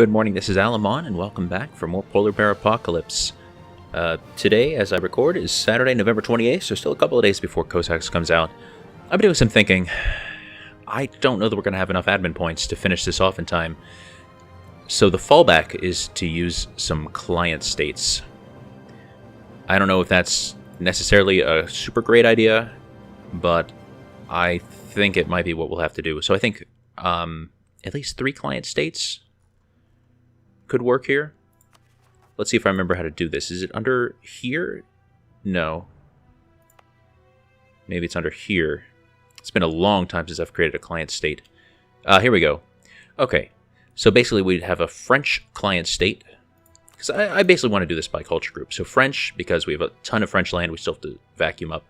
Good morning, this is Alamon, and welcome back for more Polar Bear Apocalypse. Today, as I record, is Saturday, November 28th, so still a couple of days before Cossacks comes out. I've been doing some thinking. I don't know that we're going to have enough admin points to finish this off in time. So the fallback is to use some client states. I don't know if that's necessarily a super great idea, but I think it might be what we'll have to do. So I think at least 3 client states could work here. Let's see if I remember how to do this. Is it under here? No. Maybe it's under here. It's been a long time since I've created a client state. Here we go. Okay, so basically we'd have a French client state. Because I basically want to do this by culture group. So French, because we have a ton of French land, we still have to vacuum up.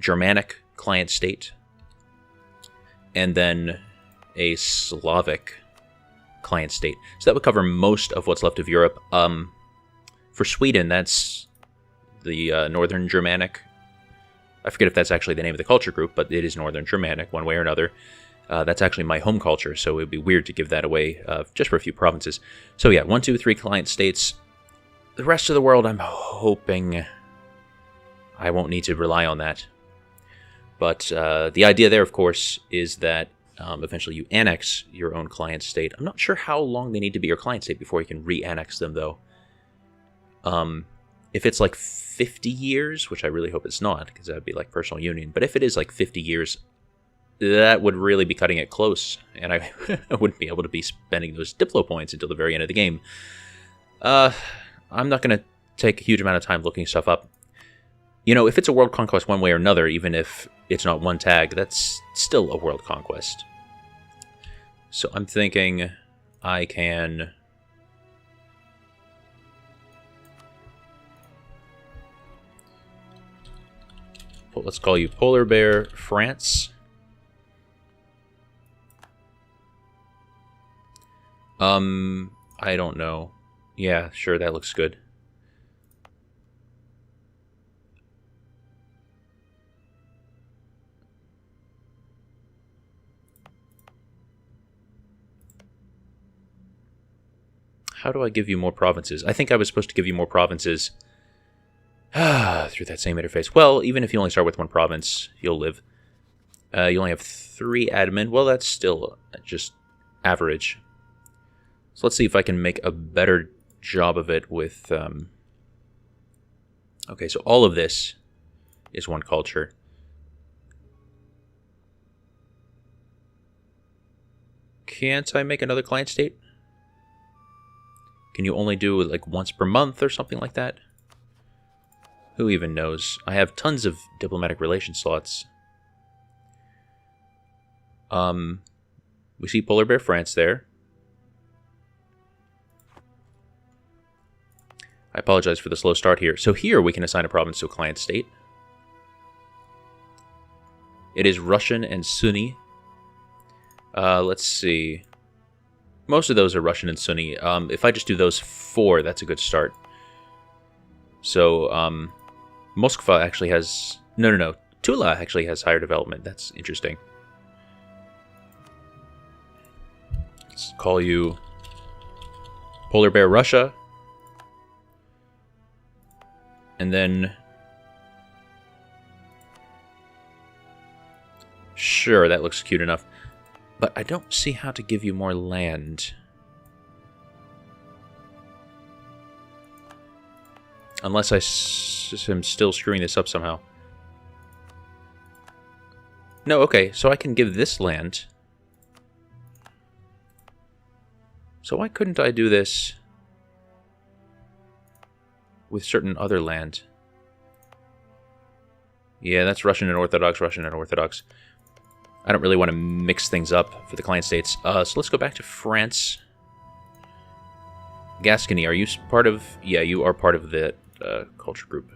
Germanic client state. And then a Slavic client state. So that would cover most of what's left of Europe. For Sweden, that's the Northern Germanic. I forget if that's actually the name of the culture group, but it is Northern Germanic, one way or another. That's actually my home culture, so it would be weird to give that away just for a few provinces. So yeah, 1, 2, 3 client states. The rest of the world, I'm hoping I won't need to rely on that. But the idea there, of course, is that eventually you annex your own client state. I'm not sure how long they need to be your client state before you can re-annex them, though. If it's like 50 years, which I really hope it's not, because that would be like personal union, but if it is like 50 years, that would really be cutting it close, and I wouldn't be able to be spending those Diplo points until the very end of the game. I'm not going to take a huge amount of time looking stuff up. You know, if it's a world conquest one way or another, even if it's not one tag, that's still a world conquest. So I'm thinking I can... Well, let's call you Polar Bear France. I don't know. Yeah, sure, that looks good. How do I give you more provinces? I think I was supposed to give you more provinces through that same interface. Well, even if you only start with 1 province, you'll live. You only have 3 admin. Well, that's still just average. So let's see if I can make a better job of it with... Okay, so all of this is 1 culture. Can't I make another client state? Can you only do it like once per month or something like that? Who even knows? I have tons of diplomatic relation slots. We see Polar Bear France there. I apologize for the slow start here. So here we can assign a province to a client state. It is Russian and Sunni. Let's see. Most of those are Russian and Sunni. If I just do those 4, that's a good start. So, Moskva actually has... No. Tula actually has higher development. That's interesting. Let's call you Polar Bear Russia. And then... Sure, that looks cute enough. But I don't see how to give you more land. Unless I am still screwing this up somehow. No, okay, so I can give this land. So why couldn't I do this with certain other land? Yeah, that's Russian and Orthodox, Russian and Orthodox. I don't really want to mix things up for the client states. So let's go back to France. Gascony, are you part of... Yeah, you are part of the culture group.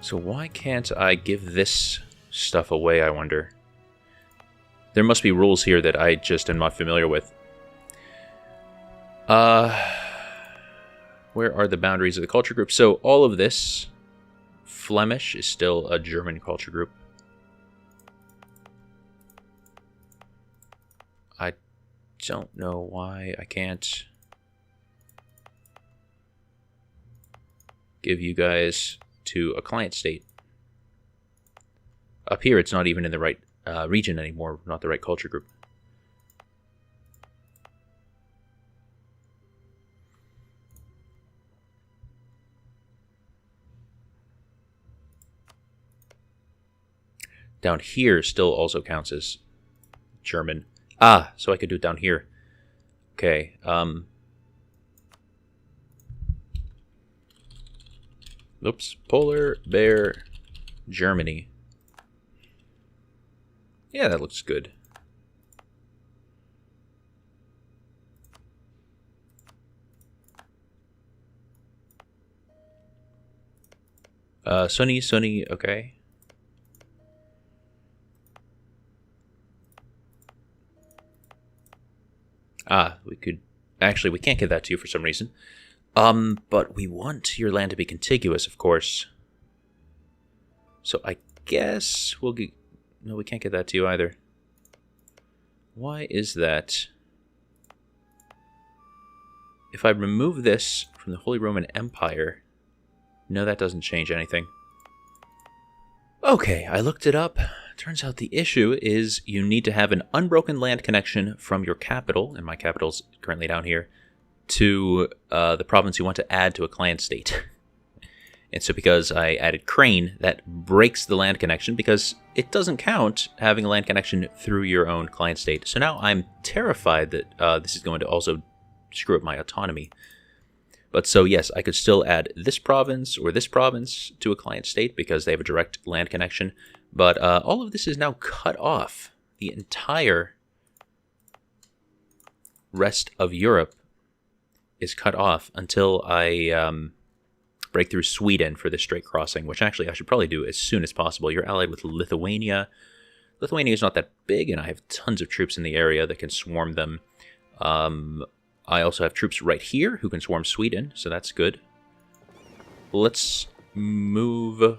So why can't I give this stuff away, I wonder? There must be rules here that I just am not familiar with. Where are the boundaries of the culture group? So all of this Flemish is still a German culture group. I don't know why I can't give you guys to a client state. Up here, it's not even in the right region anymore, not the right culture group. Down here still also counts as German. Ah, so I could do it down here. Okay. Oops. Polar Bear, Germany. Yeah, that looks good. Sunny, okay. Ah, we could... Actually, we can't give that to you for some reason. But we want your land to be contiguous, of course. So I guess we'll get... No, we can't get that to you either. Why is that? If I remove this from the Holy Roman Empire... No, that doesn't change anything. Okay, I looked it up. Turns out the issue is you need to have an unbroken land connection from your capital, and my capital's currently down here, to the province you want to add to a client state. And so because I added Crane, that breaks the land connection because it doesn't count having a land connection through your own client state. So now I'm terrified that this is going to also screw up my autonomy. But so yes, I could still add this province or this province to a client state because they have a direct land connection. But all of this is now cut off. The entire rest of Europe is cut off until I break through Sweden for the straight crossing, which actually I should probably do as soon as possible. You're allied with Lithuania. Lithuania is not that big, and I have tons of troops in the area that can swarm them. I also have troops right here who can swarm Sweden, so that's good. Let's move...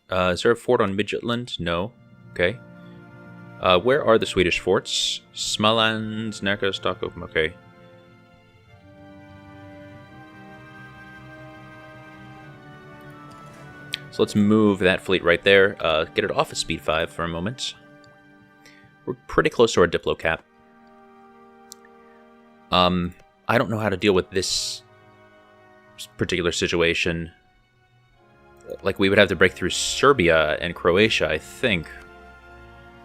is there a fort on Midgetland? No. Okay. Where are the Swedish forts? Småland, Närke, Stockholm. Okay. So let's move that fleet right there. Get it off of speed 5 for a moment. We're pretty close to our Diplo cap. I don't know how to deal with this particular situation. Like, we would have to break through Serbia and Croatia, I think.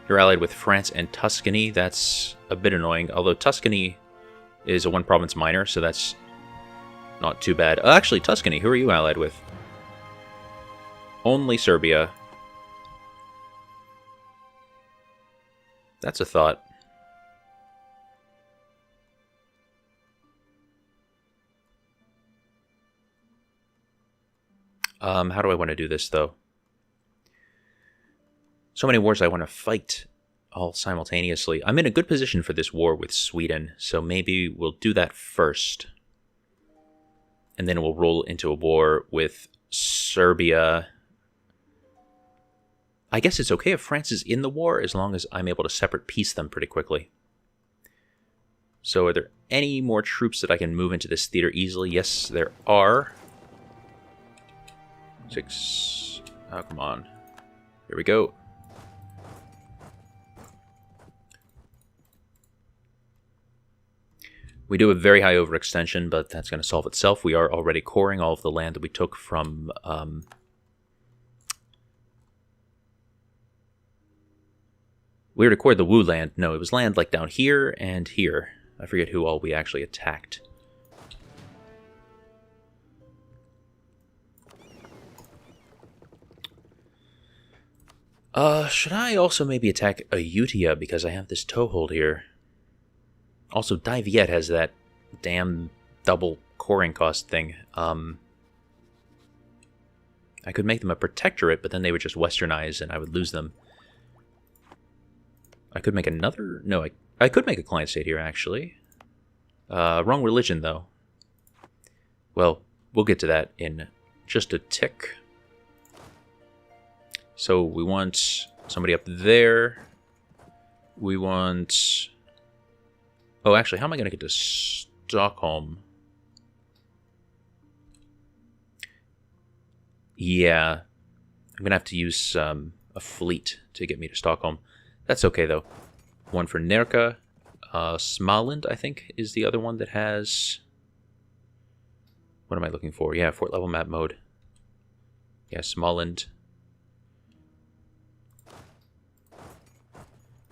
You're allied with France and Tuscany. That's a bit annoying. Although Tuscany is a one-province minor, so that's not too bad. Actually, Tuscany, who are you allied with? Only Serbia. That's a thought. How do I want to do this, though? So many wars I want to fight all simultaneously. I'm in a good position for this war with Sweden, so maybe we'll do that first. And then we'll roll into a war with Serbia. I guess it's okay if France is in the war, as long as I'm able to separate peace them pretty quickly. So are there any more troops that I can move into this theater easily? Yes, there are. 6. Oh, come on. Here we go. We do a very high overextension, but that's going to solve itself. We are already coring all of the land that we took from... We already cored the Wu land. No, it was land like down here and here. I forget who all we actually attacked. Should I also maybe attack Ayutthaya because I have this toehold here? Also, Dai Viet has that damn double coring cost thing. I could make them a protectorate, but then they would just westernize and I would lose them. I could make another... No, I could make a client state here, actually. Wrong religion, though. Well, we'll get to that in just a tick. So we want somebody up there. We want... Oh, actually, how am I going to get to Stockholm? Yeah. I'm going to have to use a fleet to get me to Stockholm. That's okay, though. One for Nerka. Småland, I think, is the other one that has... What am I looking for? Yeah, fort level map mode. Yeah, Småland.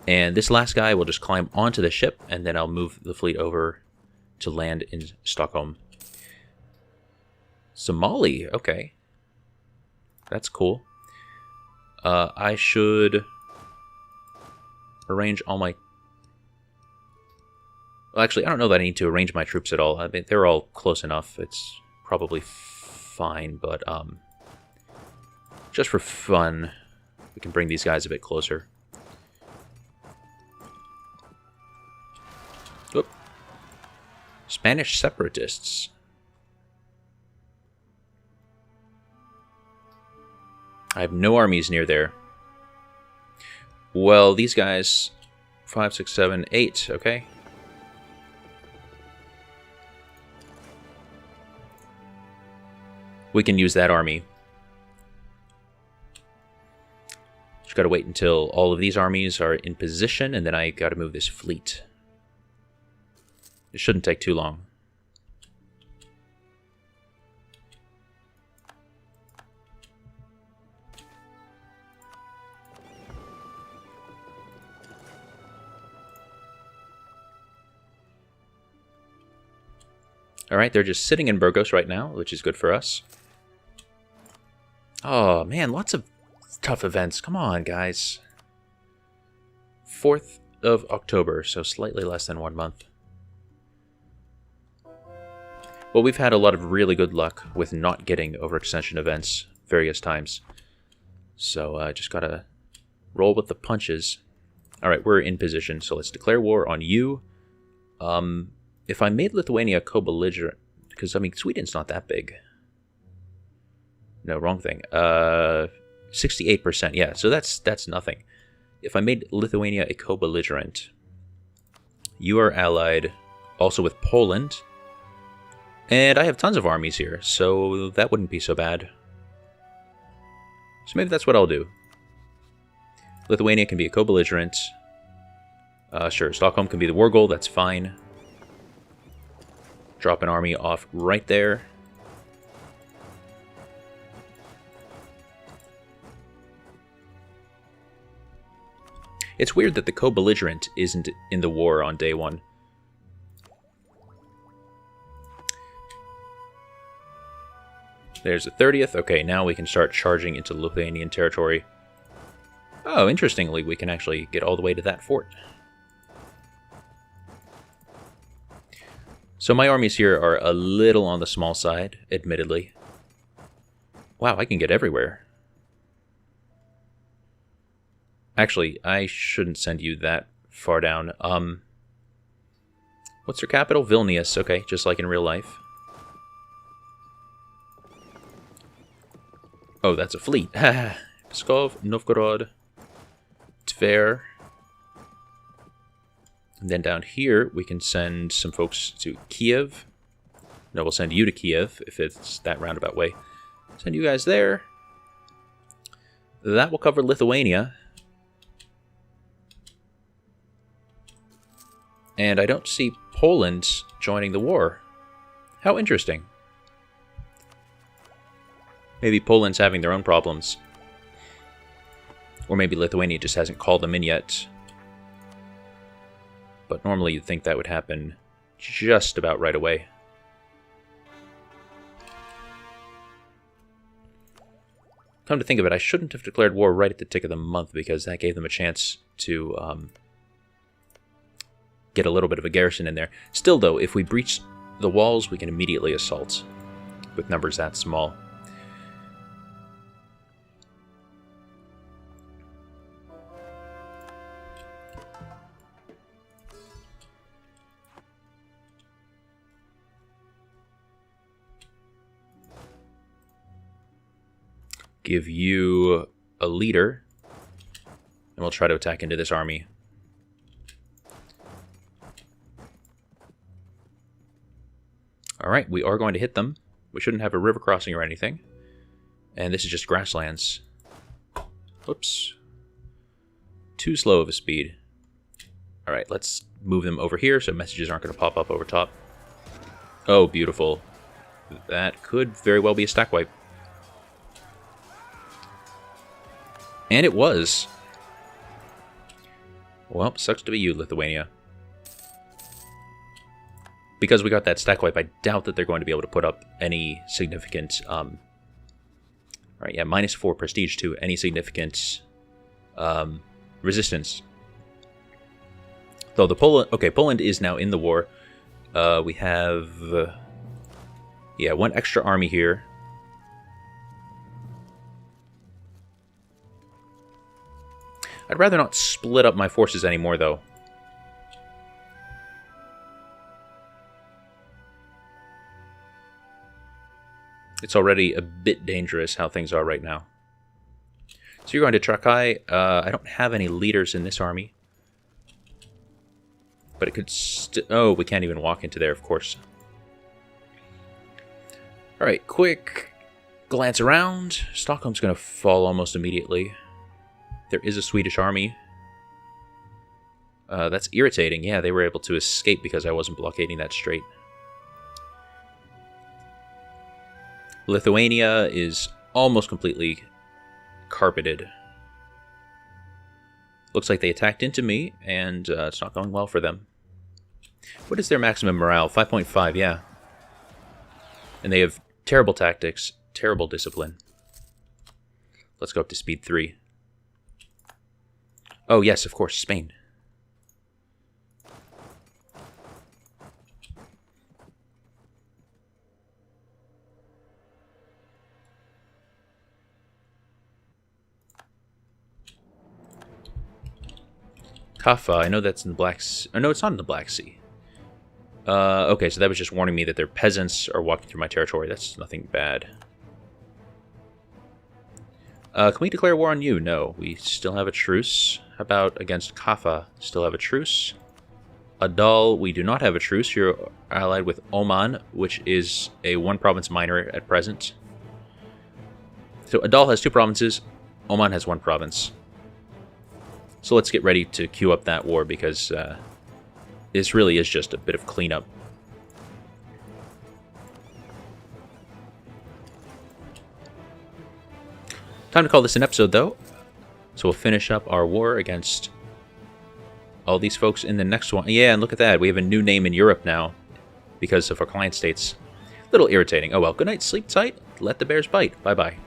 And this last guy will just climb onto the ship, and then I'll move the fleet over to land in Stockholm. Somali, okay. That's cool. I should arrange all my... Well, actually, I don't know that I need to arrange my troops at all. I mean, they're all close enough. It's probably fine, but just for fun, we can bring these guys a bit closer. Whoop. Spanish separatists. I have no armies near there. Well, these guys... 5, 6, 7, 8, okay. We can use that army. Just gotta wait until all of these armies are in position, and then I gotta move this fleet. It shouldn't take too long. Alright, they're just sitting in Burgos right now, which is good for us. Oh, man, lots of tough events. Come on, guys. 4th of October, so slightly less than 1 month. Well, we've had a lot of really good luck with not getting overextension events various times. So I just gotta roll with the punches. Alright, we're in position, so let's declare war on you. If I made Lithuania co-belligerent, because, I mean, Sweden's not that big. No, wrong thing. 68%, yeah, so that's nothing. If I made Lithuania a co-belligerent, you are allied also with Poland, and I have tons of armies here, so that wouldn't be so bad. So maybe that's what I'll do. Lithuania can be a co-belligerent. Sure, Stockholm can be the war goal, that's fine. Drop an army off right there. It's weird that the co-belligerent isn't in the war on day 1. There's the 30th. Okay, now we can start charging into Lithuanian territory. Oh, interestingly, we can actually get all the way to that fort. So my armies here are a little on the small side, admittedly. Wow, I can get everywhere. Actually, I shouldn't send you that far down. What's their capital? Vilnius. Okay, just like in real life. Oh, that's a fleet. Pskov, Novgorod, Tver. And then down here, we can send some folks to Kiev. No, we'll send you to Kiev, if it's that roundabout way. Send you guys there. That will cover Lithuania. And I don't see Poland joining the war. How interesting. Maybe Poland's having their own problems. Or maybe Lithuania just hasn't called them in yet. But normally you'd think that would happen just about right away. Come to think of it, I shouldn't have declared war right at the tick of the month, because that gave them a chance to get a little bit of a garrison in there. Still, though, if we breach the walls, we can immediately assault with numbers that small. give you a leader, and we'll try to attack into this army. Alright, we are going to hit them. We shouldn't have a river crossing or anything. And this is just grasslands. Whoops. Too slow of a speed. Alright, let's move them over here so messages aren't going to pop up over top. Oh, beautiful. That could very well be a stack wipe. And it was. Well, sucks to be you, Lithuania. Because we got that stack wipe, I doubt that they're going to be able to put up any significant... Alright, yeah, -4 prestige to any significant resistance. Though the Poland... Okay, Poland is now in the war. We have... yeah, one extra army here. I'd rather not split up my forces anymore, though. It's already a bit dangerous how things are right now. So you're going to Trakai. I don't have any leaders in this army. But it could oh, we can't even walk into there, of course. Alright, quick glance around. Stockholm's going to fall almost immediately. There is a Swedish army. That's irritating. Yeah, they were able to escape because I wasn't blockading that strait. Lithuania is almost completely carpeted. Looks like they attacked into me, and it's not going well for them. What is their maximum morale? 5.5, yeah. And they have terrible tactics, terrible discipline. Let's go up to speed 3. Oh, yes, of course, Spain. Kaffa, I know that's in the Black Sea. Oh, no, it's not in the Black Sea. Okay, so that was just warning me that their peasants are walking through my territory. That's nothing bad. Can we declare war on you? No, we still have a truce. How about against Kaffa? Still have a truce. Adal, we do not have a truce. You're allied with Oman, which is a one-province minor at present. So Adal has 2 provinces. Oman has 1 province. So let's get ready to queue up that war, because this really is just a bit of cleanup. Time to call this an episode, though. So we'll finish up our war against all these folks in the next one. Yeah, and look at that. We have a new name in Europe now because of our client states. A little irritating. Oh well, good night, sleep tight, let the bears bite. Bye-bye.